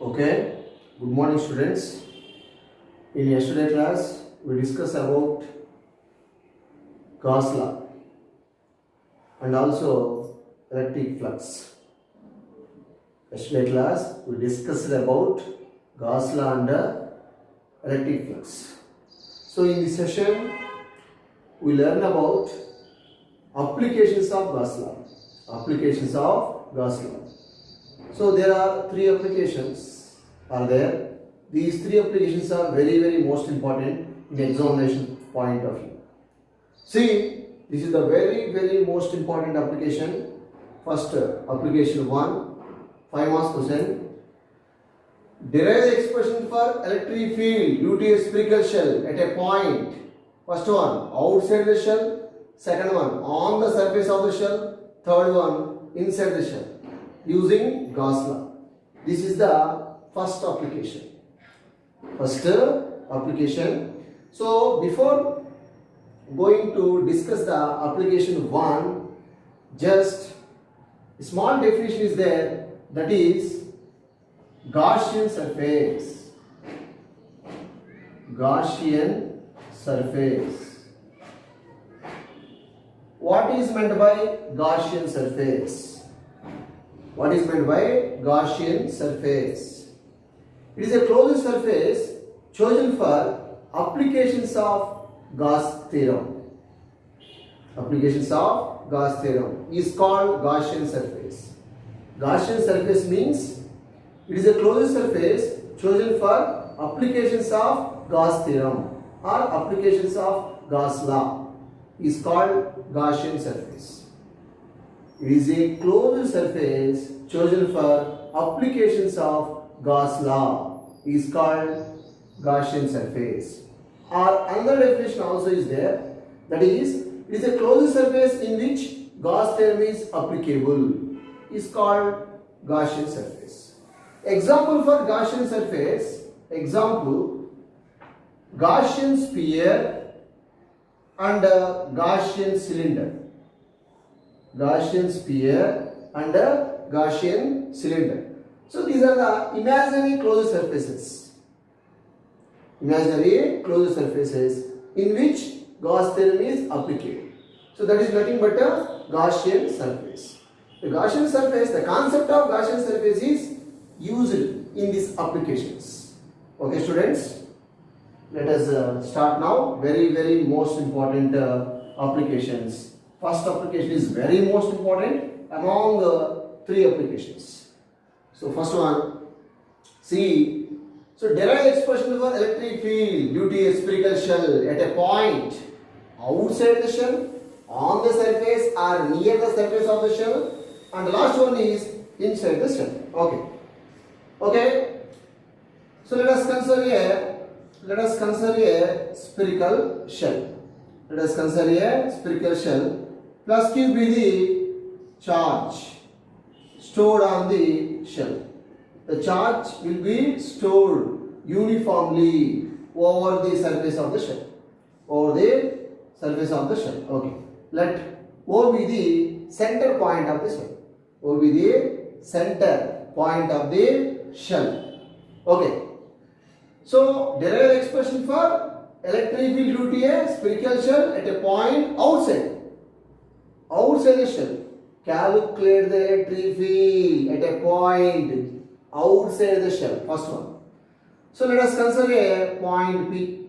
Okay, good morning students. In yesterday class, we discussed about Gauss law and also electric flux. Yesterday class, we discussed about Gauss law and electric flux. So in this session, we learn about applications of Gauss law. Applications of Gauss law. So there are three applications are there. These three applications are very most important in examination point of view. See, this is the very most important application. First application 1, 5 marks question. Derive the expression for electric field due to a spherical shell at a point. First one outside the shell, second one on the surface of the shell, third one inside the shell using Gauss law. This is the first application. First application. So before going to discuss the application 1, just a small definition is there, that is Gaussian surface. Gaussian surface. What is meant by Gaussian surface? What is meant by Gaussian surface? It is a closed surface chosen for applications of Gauss theorem. Applications of Gauss theorem is called Gaussian surface. Gaussian surface means it is a closed surface chosen for applications of Gauss theorem or applications of Gauss law is called Gaussian surface. It is a closed surface chosen for applications of Gauss law is called Gaussian surface. Or another definition also is there, that is, it is a closed surface in which Gauss theorem is applicable is called Gaussian surface. Example for Gaussian surface, example Gaussian sphere and Gaussian cylinder. Gaussian sphere and Gaussian cylinder. So these are the imaginary closed surfaces. Imaginary closed surfaces in which Gauss theorem is applicable. So that is nothing but a Gaussian surface. The Gaussian surface, the concept of Gaussian surface is used in these applications. Okay students, let us start now. Very most important applications. First application is very most important among three applications. So first one, see, so derive the expression for electric field due to a spherical shell at a point outside the shell, on the surface or near the surface of the shell, and the last one is inside the shell. Okay. So let us consider a spherical shell. Let us consider a spherical shell. Plus Q be the charge stored on the shell. The charge will be stored uniformly over the surface of the shell. Over the surface of the shell. Okay. Let O be the center point of the shell. O be the center point of the shell. Okay. So derive the expression for electric field due to a spherical shell at a point outside the shell. Calculate the electric field at a point outside the shell. First one. So let us consider a point P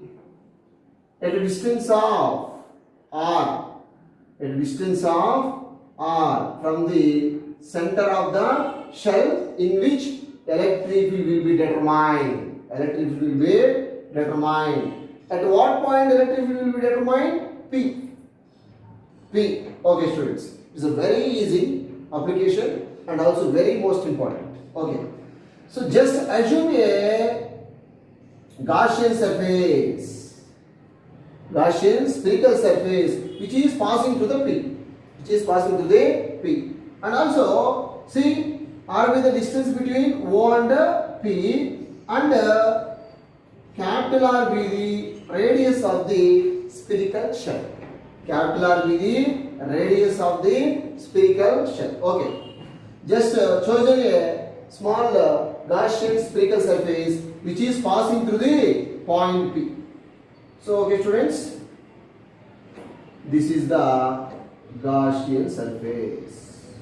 at a distance of R. At a distance of R from the center of the shell in which electric field will be determined. Electric field will be determined. At what point electric field will be determined? P. Okay students, it is a very easy application and also very most important. Okay, so just assume a Gaussian surface, Gaussian spherical surface which is passing to the P, and also see R with the distance between O and P, and capital R be the radius of the spherical shell. Capital R be the radius of the spherical shell. Okay. Just chosen a small Gaussian spherical surface which is passing through the point P. So, okay students, this is the Gaussian surface.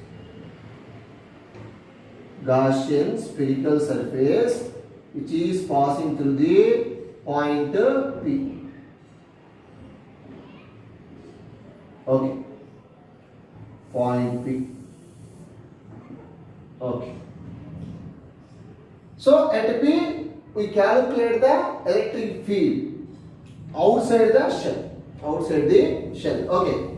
Gaussian spherical surface which is passing through the point P. Okay. Point P. Okay. So at P we calculate the electric field outside the shell. Outside the shell. Okay.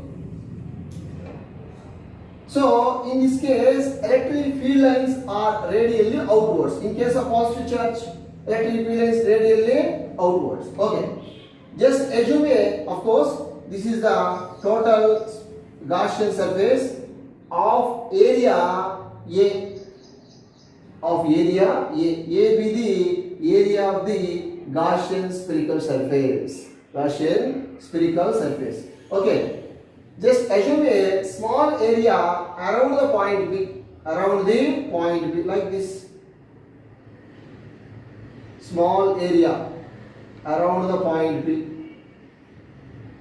So in this case, electric field lines are radially outwards. In case of positive charge, electric field lines radially outwards. Okay. Just assume of course, this is the total Gaussian surface of area A. Of area A. A be the area of the Gaussian spherical surface. Gaussian spherical surface. Okay. Just assume a small area around the point B. Around the point B, like this. Small area around the point B.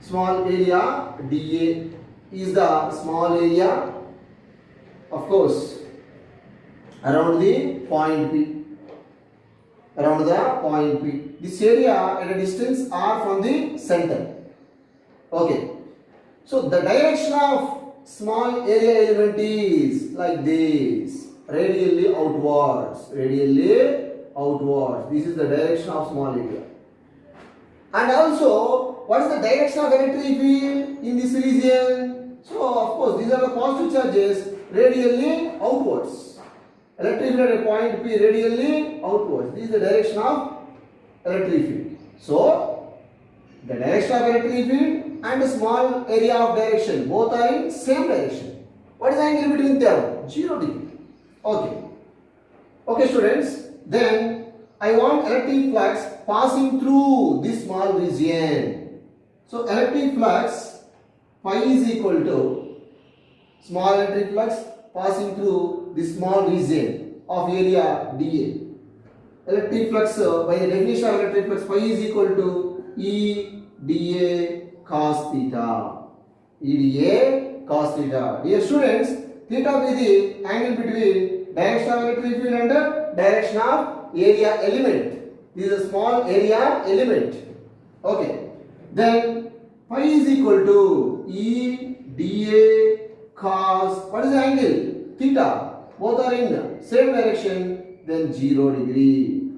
Small area dA is the small area, of course, around the point P. Around the point P. This area at a distance r from the center. Okay. So the direction of small area element is like this, radially outwards. Radially outwards. This is the direction of small area. And also, what is the direction of electric field in this region? So, of course, these are the positive charges radially outwards. Electric field at a point P radially outwards. This is the direction of electric field. So, the direction of electric field and a small area of direction, both are in same direction. What is the angle between them? 0 degree. Okay. Okay, students. Then I want electric flux passing through this small region. So electric flux phi is equal to small electric flux passing through this small region of area dA. Electric flux by the definition of electric flux phi is equal to E dA cos theta. E dA cos theta. Dear students, theta is the angle between direction of electric field and direction of area element. This is a small area element. Okay. Then phi is equal to E dA cos, what is the angle? Theta. Both are in same direction, then 0 degree.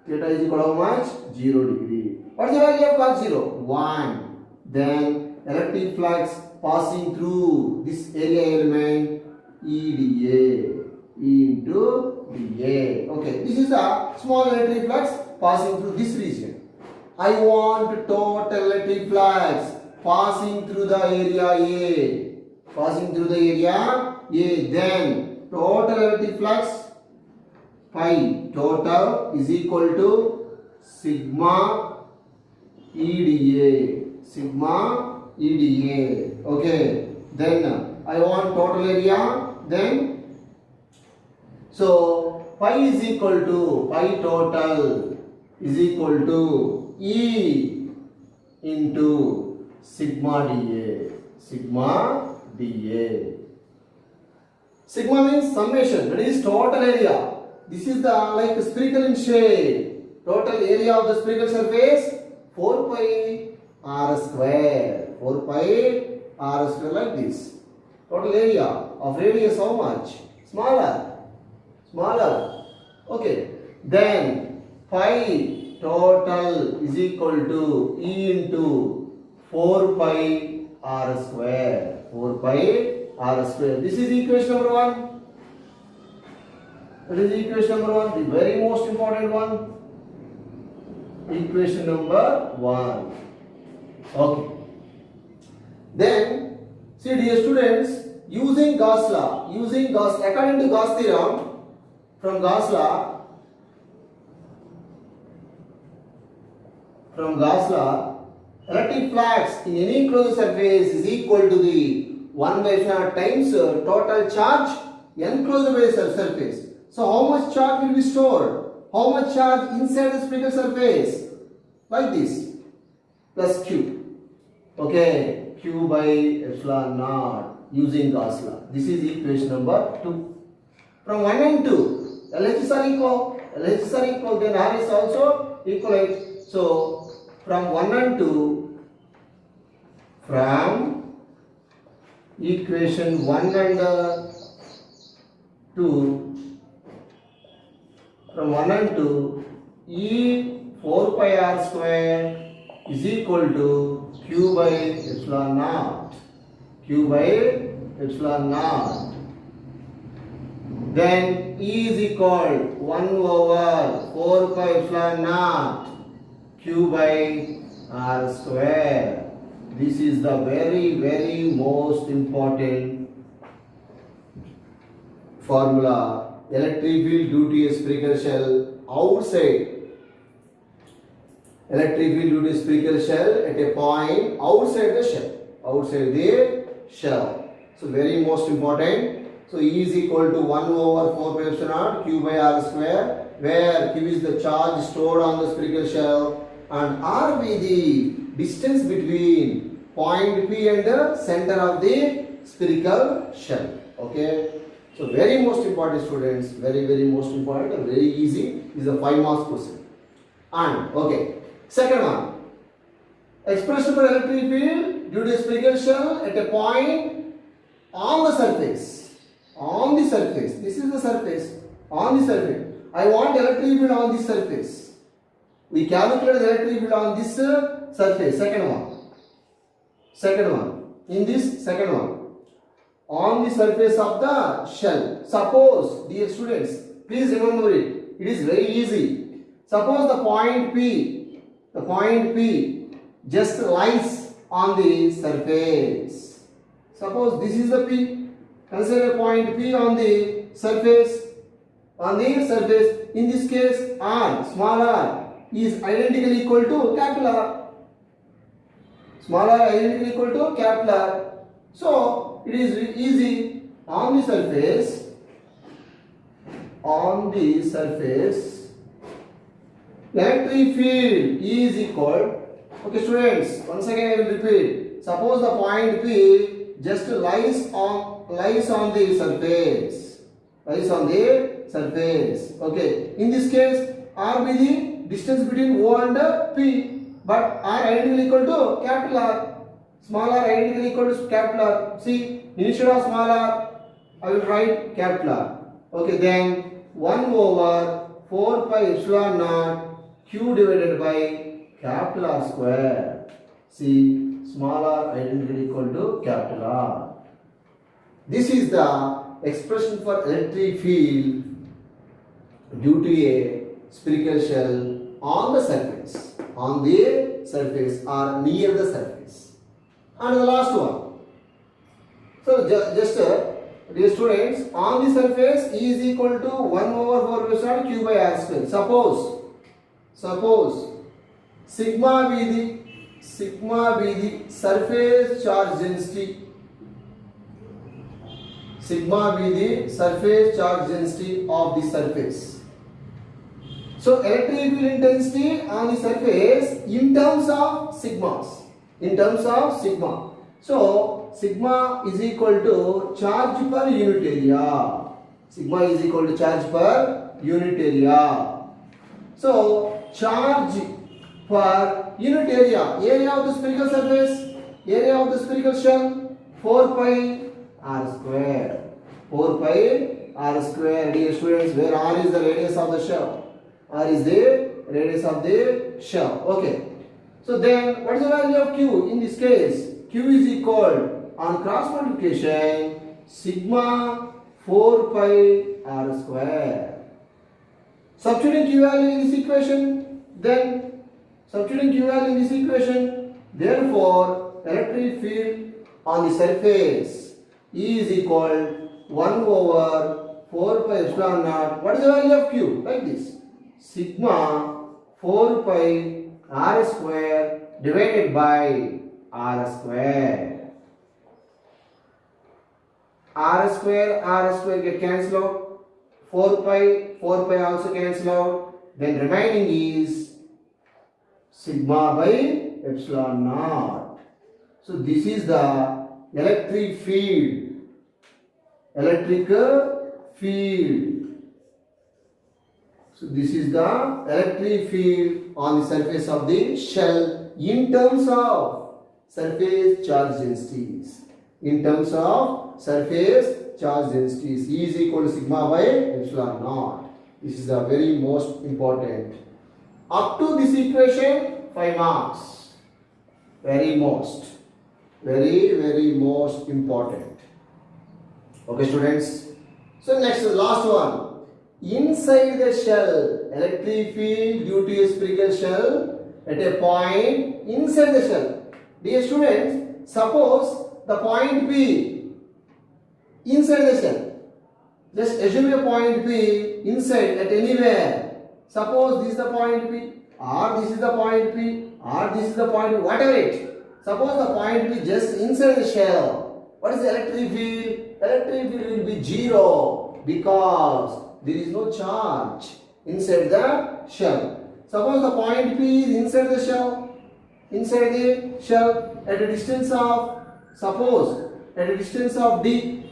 Theta is equal to how much? 0 degree. What is the value of cos 0? 1. Then electric flux passing through this area element E dA. E into dA. Okay, this is a small electric flux passing through this region. I want total electric flux passing through the area A. Passing through the area A. Then total electric flux phi total is equal to sigma E dA. Sigma E dA. Okay. Then I want total area. Then so phi is equal to phi total is equal to E into sigma dA. Sigma dA. Sigma means summation, that is total area. This is the like spherical in shape. Total area of the spherical surface 4 pi r square. 4 pi r square, like this. Total area of radius how much? Smaller. Smaller. Okay. Then phi total is equal to E into 4 pi r square. 4 pi r square. This is equation number 1. That is equation number 1, the very most important one. Equation number 1. Okay. Then, see dear students, using Gauss law, according to Gauss theorem, from Gauss law, electric flux in any closed surface is equal to the 1 by 4 times total charge enclosed by the surface. So how much charge will be stored? How much charge inside the spherical surface? Like this, plus Q. Okay, Q by epsilon naught using Gauss law. This is equation number 2. From 1 and 2, LHS are equal. LHS are equal, then R is also equal. So from 1 and 2, from equation 1 and 2, from 1 and 2, E 4 pi r square is equal to Q by epsilon naught. Q by epsilon naught. Then E is equal 1 over 4 pi epsilon naught Q by r square. This is the very most important formula. Electric field due to a spherical shell outside. Electric field due to a spherical shell at a point outside the shell. Outside the shell. So very most important. So E is equal to 1 over 4 pi epsilon naught Q by r square, where Q is the charge stored on the spherical shell and R be the distance between point P and the center of the spherical shell. Okay. So very most important, students, very most important and very easy is a 5 marks question. And okay, second one, expression for electric field due to a spherical shell at a point on the surface. On the surface, this is the surface. On the surface, I want electric field on this surface. We calculate the electric field on this surface. Second one, in this second one, on the surface of the shell. Suppose, dear students, please remember it. It is very easy. Suppose the point P just lies on the surface. Suppose this is the P. Consider a point P on the surface. On the surface, in this case, R, small r, is identically equal to capital R. Small r identically equal to capital R. So it is easy. On the surface, electric field is equal. Okay, students, once again I will repeat. Suppose the point P just lies on the surface. Lies on the surface. Okay. In this case, R be the distance between O and P, but R identically equal to capital R. Small r identically equal to capital R. See, instead of small r, I will write capital R. Okay, then 1 over 4 pi epsilon naught Q divided by capital R square. See, small r identically equal to capital R. This is the expression for electric field due to a spherical shell on the surface. On the surface or near the surface. And the last one. So just dear students, on the surface E is equal to 1 over 4 pi epsilon Q by r square. Suppose sigma be the surface charge density. Sigma be the surface charge density of the surface. So electric field intensity on the surface in terms of sigmas. So sigma is equal to charge per unit area. Sigma is equal to charge per unit area. So charge per unit area of the spherical surface, area of the spherical shell, 4 pi r square. 4 pi r square, dear students, where r is the radius of the shell. R is the radius of the shell. Okay. So then, what is the value of Q in this case? Q is equal, on cross multiplication, sigma 4 pi r square. Substituting Q value in this equation, therefore, electric field on the surface E is equal 1 over 4 pi epsilon naught. What is the value of Q? Like this. Sigma 4 pi r square divided by r square. R square get cancelled out. 4 pi also cancel out. Then remaining is sigma by epsilon naught. So this is the electric field. Electric field. So this is the electric field on the surface of the shell in terms of surface charge densities. In terms of surface charge densities, E is equal to sigma by epsilon naught. This is the very most important. Up to this equation, 5 marks. Very most important. Okay, students. So next, last one. Inside the shell, electric field due to a spherical shell at a point inside the shell. Dear students, suppose the point P inside the shell. Just assume a point P inside at anywhere. Suppose this is the point P, or this is the point P, or this is the point P, whatever it. Suppose the point P just inside the shell. What is the electric field? Electric field will be 0 because there is no charge inside the shell. Suppose the point P is inside the shell, at a distance of, suppose at a distance of d.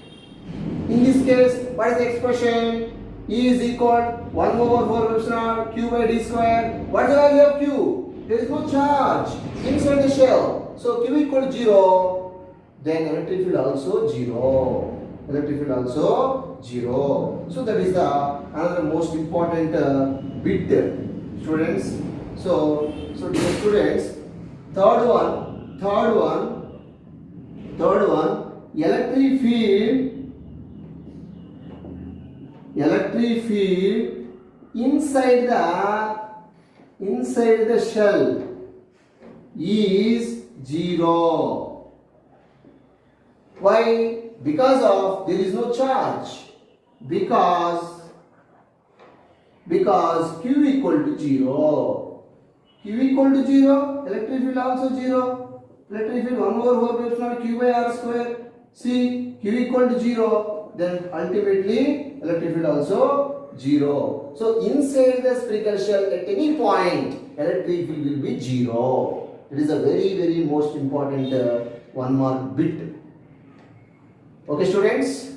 In this case, what is the expression? E is equal 1 over 4 epsilon q by d square. What is the value of q? There is no charge inside the shell. So q equal to 0. Then electric field also 0. Electric field also 0. So that is the another most important bit, students. So dear students, third one, electric field inside the shell is 0. Why? Because of there is no charge. Because q equal to 0. Q equal to 0. Electric field also 0. Electric field 1 over 4 epsilon q by r square. See, q equal to 0. Then ultimately electric field also 0. So inside the spherical shell at any point electric field will be 0. It is a very most important 1 mark bit. Okay, students?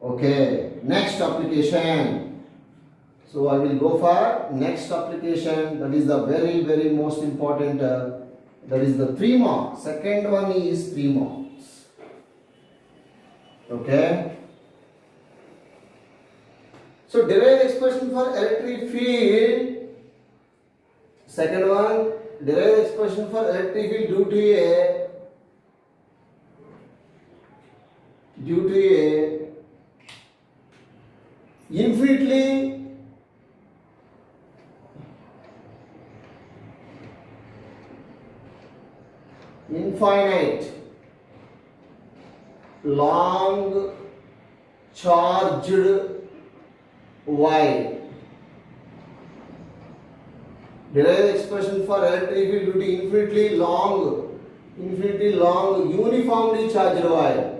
Okay, next application. So I will go for next application. That is the very most important. That is the 3 marks. Second one is 3 marks. Okay. So derive expression for electric field. Second one, derive expression for electric field due to a infinitely infinite long charged wire. Derive expression for electric field due to infinitely long uniformly charged wire.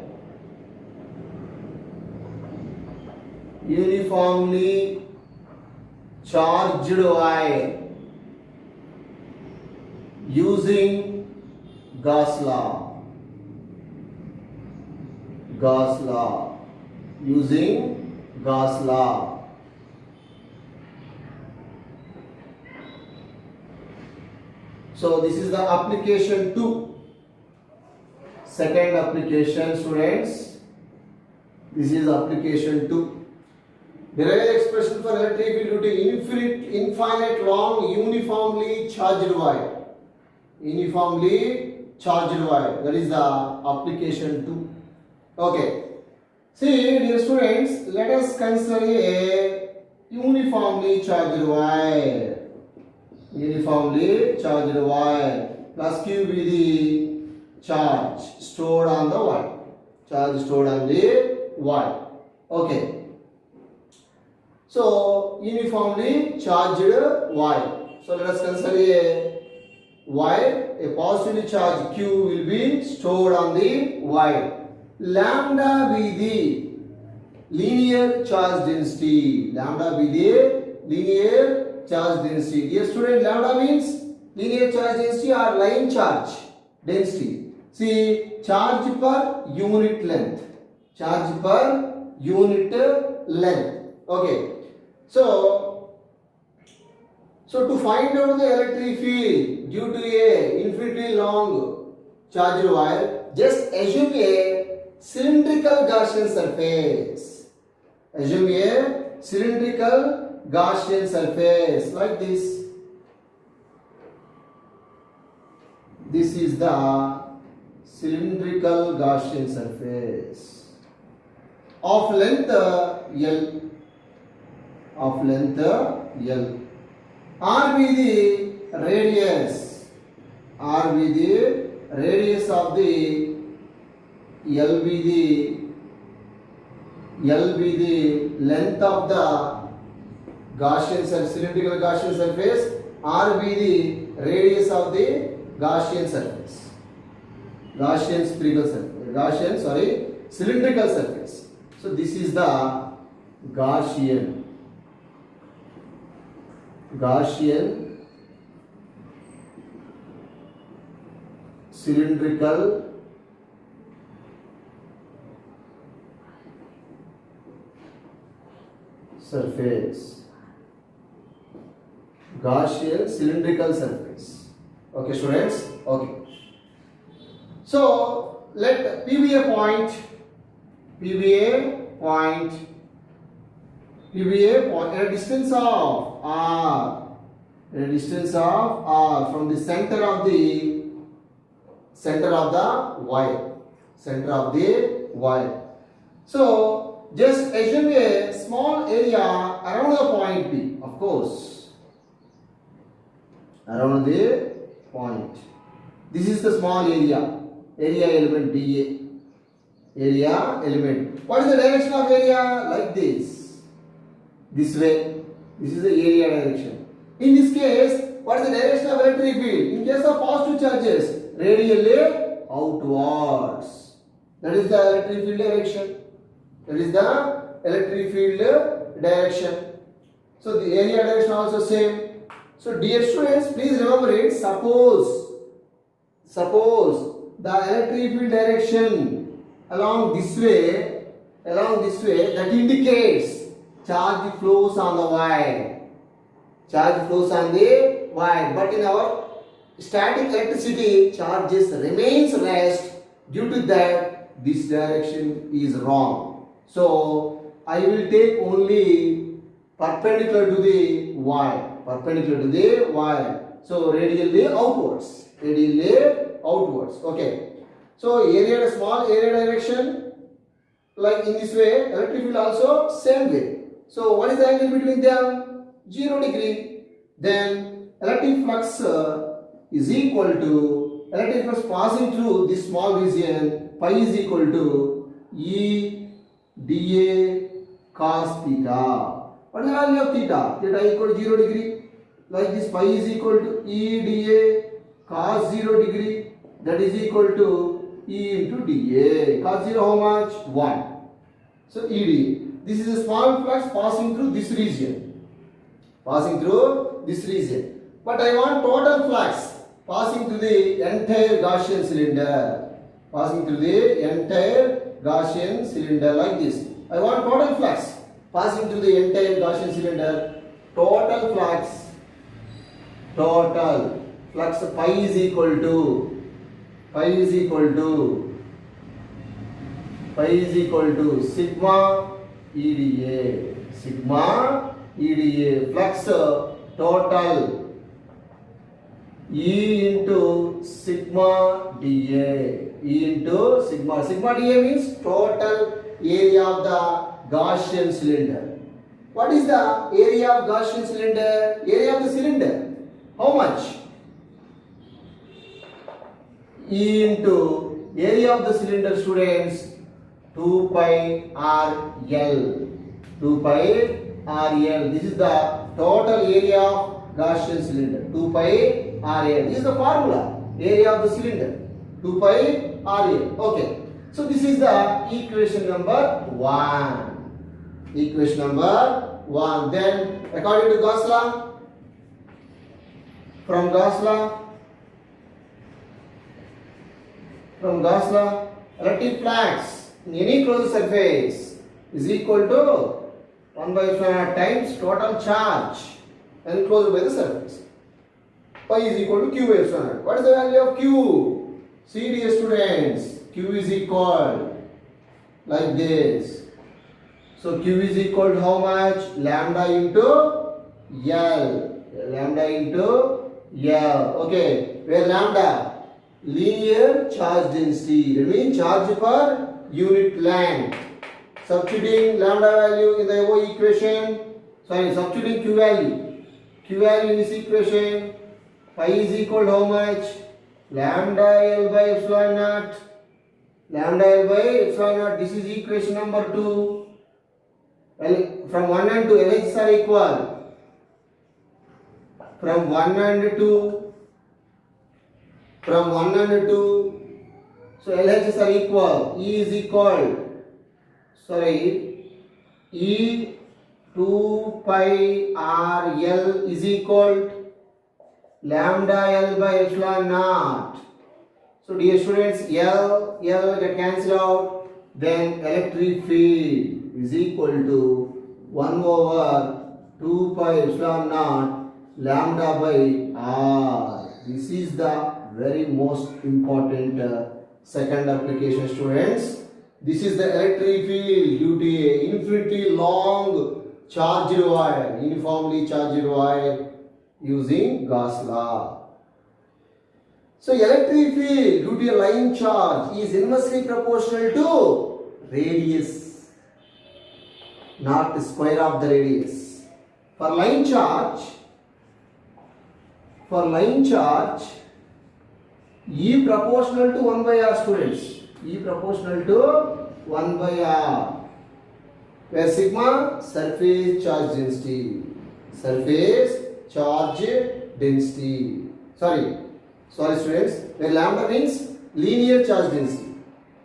Uniformly charged wire using Gauss law. Using Gauss law. So this is the application 2. Second application, students. This is application 2. Derive expression for electric field due to infinite long uniformly charged wire. Uniformly charged wire. That is the application 2. Okay. See, dear students, let us consider a uniformly charged wire. Uniformly charged wire plus Q be the charge stored on the wire. Charge stored on the wire. Okay. So uniformly charged wire. So let us consider a wire. A positively charged Q will be stored on the wire. Lambda be linear charge density. Lambda be the linear charge density. Dear student, lambda means linear charge density or line charge density. See, charge per unit length. Charge per unit length. Okay. So to find out the electric field due to a infinitely long charged wire, just assume a cylindrical Gaussian surface. Assume a cylindrical Gaussian surface like this. This is the cylindrical Gaussian surface of length L. Of length L. R be the radius. R be the radius of the L be the length of the Gaussian cylindrical Gaussian surface. R be the radius of the Gaussian surface. Gaussian spherical surface. Cylindrical surface. So this is the Gaussian cylindrical surface. Gaussian cylindrical surface. Okay, students? Okay. So let P be a point at a distance of R. At a distance of R from the center of the wire. So just assume a small area around the point P, of course. Around the point. This is the small area element dA. Area element. What is the direction of area? Like this. This way. This is the area direction. In this case, what is the direction of electric field? In case of positive charges, radially outwards. That is the electric field direction. So the area direction also same. So dear students, please remember it. Suppose the electric field direction along this way, that indicates charge flows on the wire. But in our static electricity, charges remains rest. Due to that, this direction is wrong. So I will take only perpendicular to the wire. So radially outwards. Okay. So small area direction, like in this way, electric field also same way. So what is the angle between them? 0 degree. Then electric flux is equal to electric flux passing through this small region. Pi is equal to E dA cos theta. What is the value of theta? Theta equal to 0 degree. Like this, pi is equal to E dA cos 0 degree. That is equal to E into dA. Cos 0 how much? 1. So E dA. This is a small flux passing through this region. But I want total flux passing through the entire Gaussian cylinder. Like this. I want total flux passing through the entire Gaussian cylinder. Total flux pi is equal to sigma EDA. Flux total E into sigma dA. Sigma dA means total area of the Gaussian cylinder. What is the area of Gaussian cylinder? Area of the cylinder. How much? E into area of the cylinder, students, 2 pi RL. This is the total area of Gaussian cylinder. 2 pi RL. This is the formula. Area of the cylinder. 2 pi RL. Okay. So this is the equation number 1. Equation number 1. Then according to Gauss law, from Gauss law, electric flux in any closed surface is equal to 1 by epsilon naught times total charge enclosed by the surface. Pi is equal to Q by epsilon naught. What is the value of Q? See, dear students, Q is equal like this. So Q is equal to how much? Lambda into L. Lambda into L. Okay, where lambda? Linear charge density. That means charge per unit length. Substituting lambda value in the above equation. Substituting Q value. Q value in this equation. Pi is equal to how much? Lambda L by epsilon naught. Lambda L by epsilon naught. This is equation number 2. From 1 and 2, LHS are equal. From 1 and 2. So LHS are equal. E is equal. E 2 pi R L is equal to lambda L by epsilon naught. So dear students, L get cancelled out. Then electric field is equal to 1 over 2 pi epsilon naught lambda by R. This is the very most important second application, students. This is the electric field due to a infinitely long charged wire, uniformly charged wire using Gauss law. So electric field due to a line charge is inversely proportional to radius, not the square of the radius. For line charge, E proportional to 1 by R, students. E proportional to 1 by R. Where sigma? Surface charge density. Sorry students. Where lambda means linear charge density.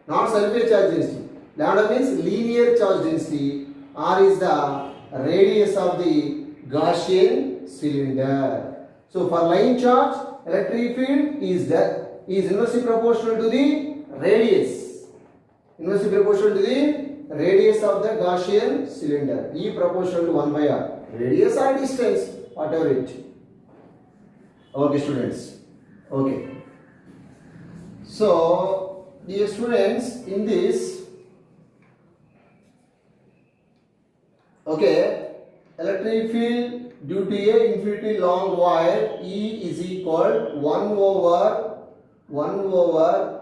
Not surface charge density. Lambda means linear charge density. R is the radius of the Gaussian cylinder. So for line charge, electric field is inversely proportional to the radius. Inversely proportional to the radius of the Gaussian cylinder. E proportional to 1 by R. Radius or distance, whatever it. Okay, students. Okay. So, dear students, in this, okay, electric field due to a infinitely long wire, E is equal 1 over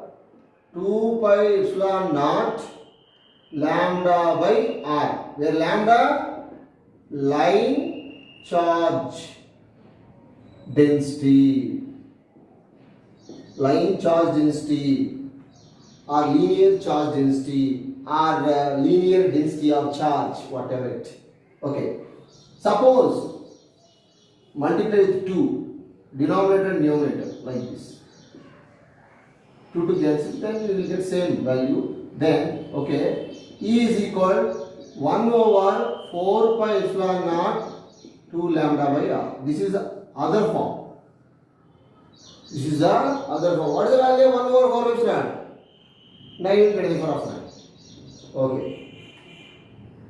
2 pi epsilon naught lambda by R, where lambda line charge density, or linear charge density, or linear density of charge, whatever it. Okay. Suppose multiply with 2, denominator and numerator, like this. 2 to cancel, then we will get same value. Then, okay, E is equal 1 over 4 pi epsilon naught 2 lambda by R. This is the other form. What is the value of 1 over 4 epsilon? 9 into 10 to the power of 9. Okay.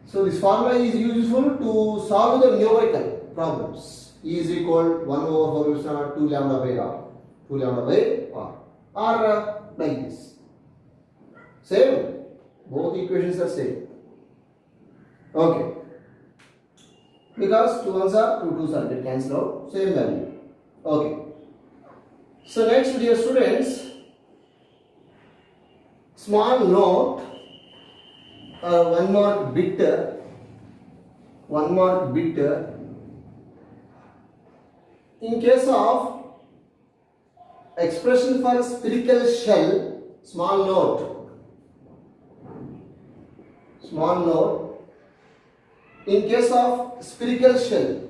So this formula is useful to solve the numerical problems. E is equal 1 over 4 epsilon naught 2 lambda by R. 2 lambda by R. Or like this. Same. Both equations are same. Okay. Because 2 1s are 2 2s are get cancelled out. Same value. Okay. So next, dear students, small note, one more bit. In case of expression for spherical shell, small note. In case of spherical shell,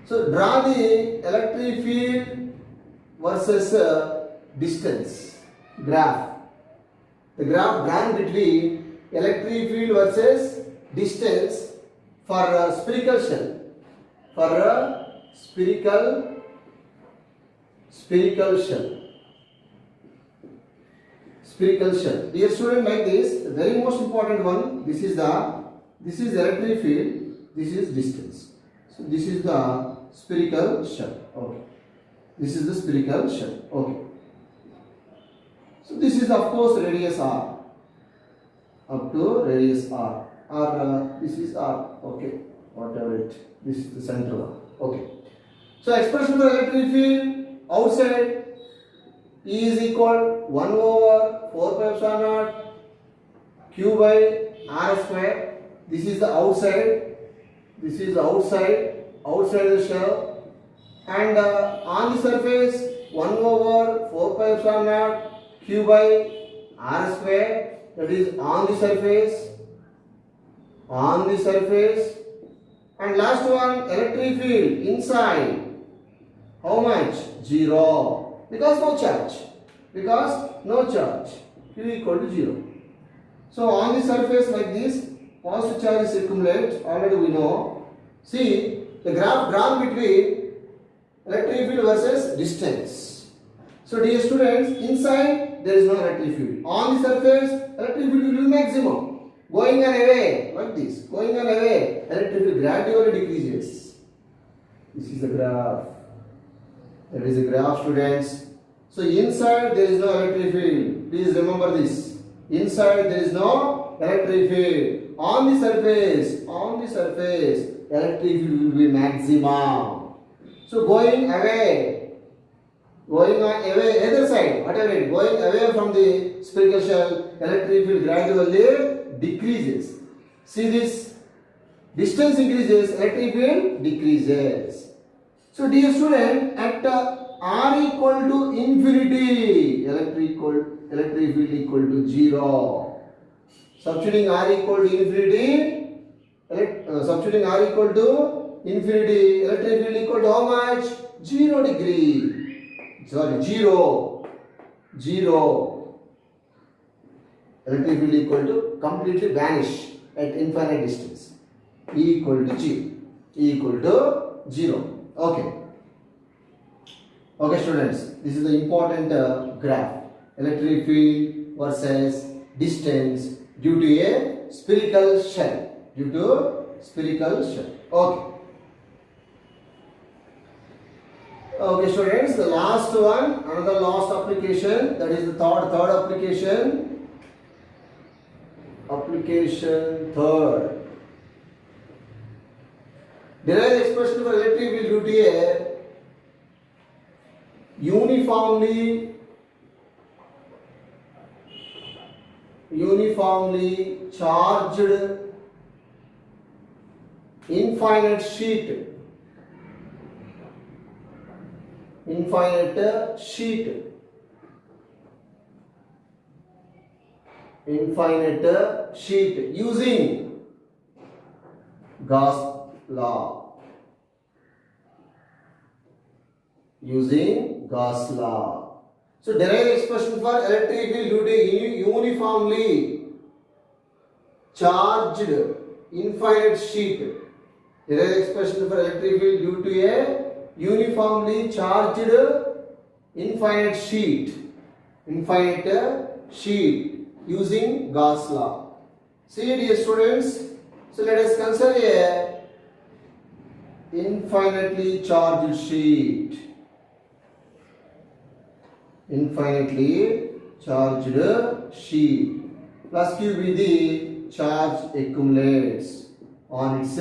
so draw the electric field versus distance graph. The graph drawn between electric field versus distance for a spherical shell. For a spherical shell. Spherical shell. Dear student, like this, the very most important one. This is electric field. This is distance. So this is the spherical shell. Okay. This is the spherical shell. Okay. So this is of course radius r. Up to radius r. Or this is r. Okay. Whatever it. This is the central one. Okay. So expression for electric field outside E is equal 1 over 4 pi epsilon naught q by r square. This is the outside. This is the outside the shell. And on the surface 1 over 4 pi epsilon naught q by r square. That is on the surface. And last one, electric field inside. How much? 0. Because no charge. Q equal to 0. So on the surface like this, positive charge is accumulated. Already we know. See the graph drawn between electric field versus distance. So dear students, inside there is no electric field. On the surface, electric field will be maximum. Going on away, like this. Going on away, electric field gradually decreases. This is the graph. That is the graph, students. So inside there is no electric field. Please remember this. Inside there is no electric field. On the surface, electric field will be maximum. So going away, either side, whatever it, going away from the spherical shell, electric field gradually decreases. See this? Distance increases, electric field decreases. So dear student, at r equal to infinity, electric field equal to 0. Substituting r equal to infinity, electric field equal to how much? 0 degree. Sorry, 0. Electric field equal to completely vanish at infinite distance. E equal to 0. Okay. Okay, students. This is the important graph. Electric field versus distance due to a spherical shell. Okay. Okay, students. The last one, another last application. That is the third application. Application third. Derive the expression for electric field due to a uniformly charged infinite sheet. Using Gauss law. So derive expression for electric field due to uniformly charged infinite sheet. Derive expression for electric field due to a uniformly charged infinite sheet using Gauss law. See, dear students, so let us consider a infinitely charged sheet. Plus Q be the charge accumulates on its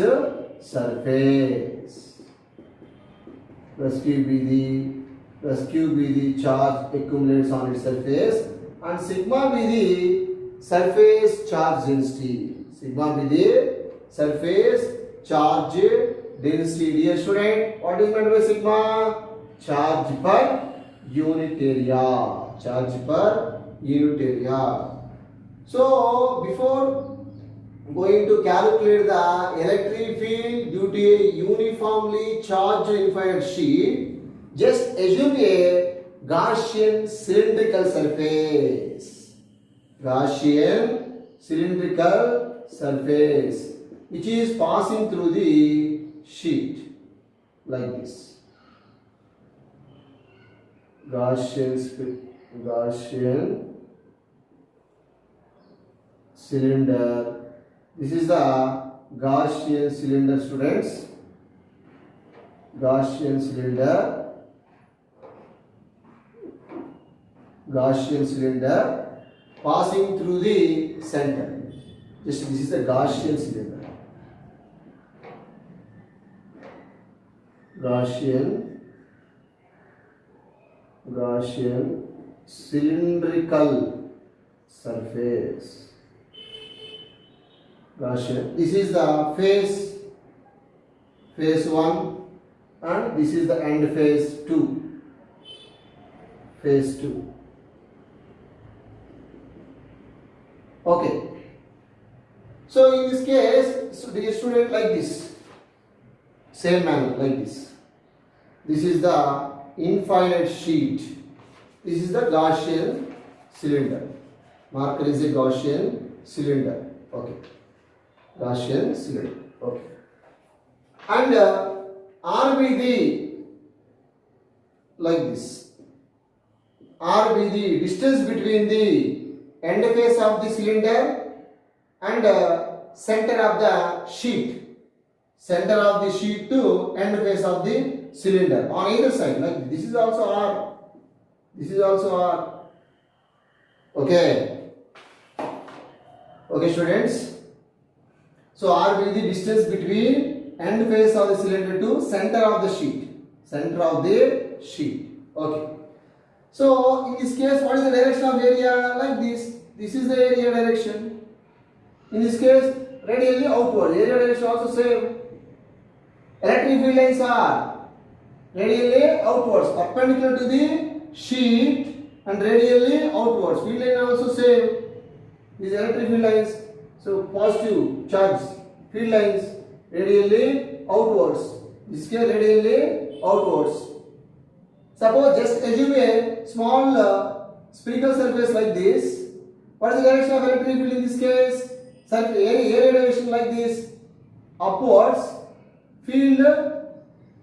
surface. Plus Q be the charge accumulates on its surface, and sigma be the surface charge density. Dear student, what is meant by sigma? Charge per unit area. So before going to calculate the electric field due to a uniformly charged infinite sheet, just assume a Gaussian cylindrical surface. which is passing through the sheet like this. Gaussian cylinder. This is the Gaussian cylinder, students. Gaussian cylinder passing through the center. This is the Gaussian cylinder. Gaussian cylindrical surface. Gaussian. This is the phase 1, and this is the end phase 2. Phase 2. Okay. So in this case, the student like this, same manner like this. This is the infinite sheet. This is the Gaussian cylinder. Marker is a Gaussian cylinder. Okay. Gaussian cylinder. Okay. And RBD like this. RBD distance between the end face of the cylinder and center of the sheet. Center of the sheet to end face of the cylinder on either side. Like this is also R. This is also R. Okay. Okay, students. So R will be the distance between end face of the cylinder to center of the sheet. Center of the sheet. Okay. So in this case, what is the direction of area? Like this. This is the area direction. In this case, radially outward. Area direction also same. Electric field lines are radially outwards, perpendicular to the sheet and radially outwards. Field line also same. These electric field lines. So positive charge field lines radially outwards. This case radially outwards. Suppose just assume a small spherical surface like this. What is the direction of electric field in this case? Area direction like this. Upwards. Field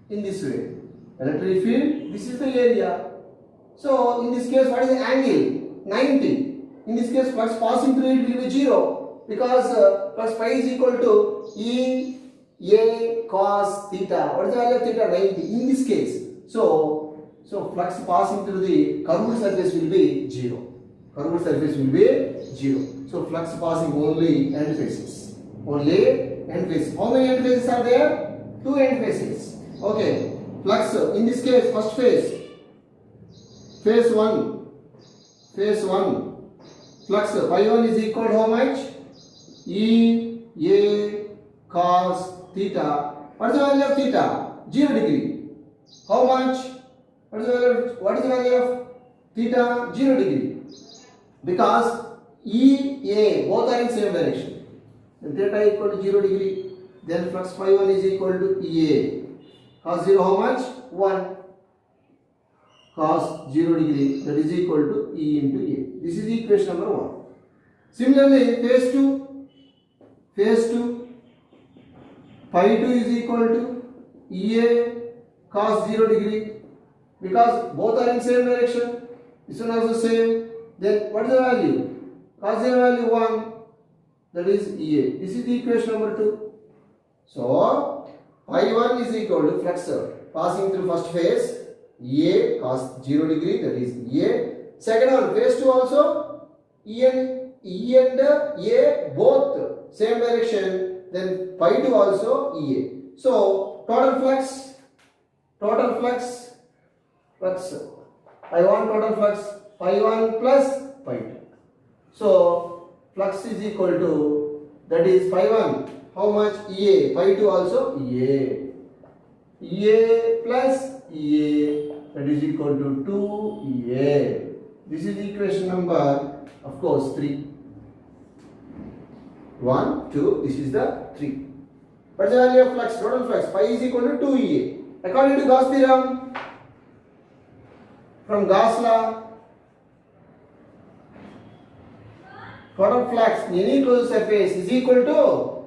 in this way. Electric field, this is the area. So in this case, what is the angle? 90. In this case, flux passing through it will be 0 because flux phi is equal to E A cos theta. What is the value of theta? 90. In this case, so flux passing through the curved surface will be 0. Curved surface will be 0. So flux passing only end faces. Only end faces. How many end faces are there? 2 end faces. Okay. Flux in this case, first phase. Phase 1. Flux phi 1 is equal to how much? E A cos theta. What is the value of theta? 0 degree. How much? What is the value of theta? 0 degree. Because E A both are in same direction. Then theta equal to 0 degree. Then flux phi 1 is equal to EA. Cos 0 how much? 1. Cos 0 degree, that is equal to E into A. This is equation number 1. Similarly, phase 2. Phi 2 is equal to EA cos 0 degree. Because both are in same direction. This one also same. Then what is the value? Cos 0 value 1. That is EA. This is the equation number 2. So, phi 1 is equal to flux passing through first phase A cos 0 degree, that is A. Second one, phase 2 also E and A both same direction, then phi 2 also EA. So, total flux phi 1 total flux phi 1 plus phi 2. So, flux is equal to, that is phi 1. How much? EA. Phi 2 also EA. EA plus EA, that is equal to 2 EA. This is equation number, of course, 3. 1, 2, this is the 3. What is the value of flux? Total flux. Phi is equal to 2 EA. According to Gauss theorem, from Gauss law, total flux in any closed surface is equal to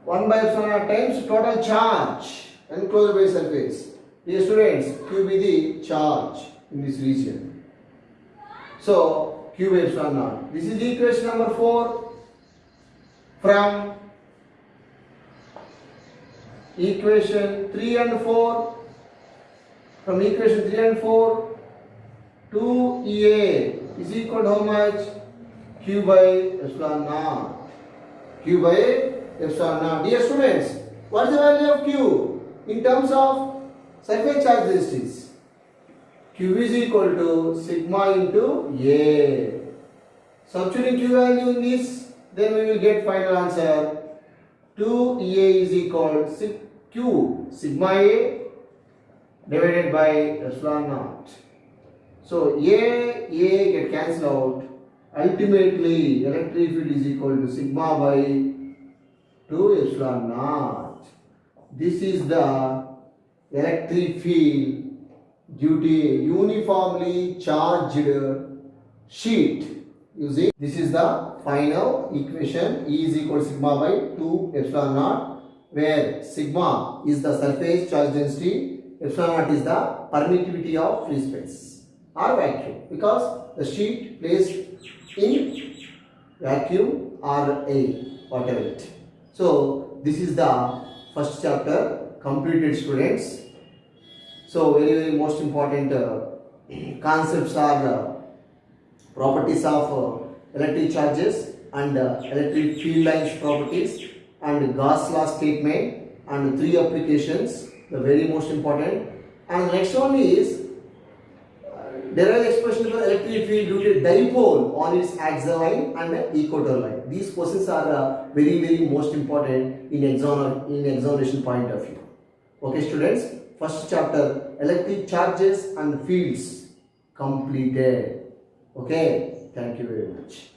1 by epsilon naught times total charge enclosed by surface. Dear students, Q be the charge in this region. So Q by epsilon naught. This is equation number 4 from equation 3 and 4. From equation 3 and 4, 2EA is equal to how much? Q by epsilon naught. Q by epsilon naught. Dear students, what is the value of Q in terms of surface charge densities? Q is equal to sigma into A. Substituting Q value in this, then we will get final answer. 2EA is equal to Q sigma A divided by epsilon naught. So A get cancelled out. Ultimately, electric field is equal to sigma by 2 epsilon naught. This is the electric field due to a uniformly charged sheet. You see, this is the final equation. E is equal to sigma by 2 epsilon naught, where sigma is the surface charge density, epsilon naught is the permittivity of free space or vacuum, because the sheet placed in vacuum or air, whatever it. So this is the first chapter completed, students. So very most important concepts are properties of electric charges and electric field lines properties and Gauss law statement and 3 applications, the very most important. And the next one is derive expression for electric field due to dipole on its axial line and equator line. These questions are very most important in examination point of view. Okay students, first chapter electric charges and fields completed. Okay, thank you very much.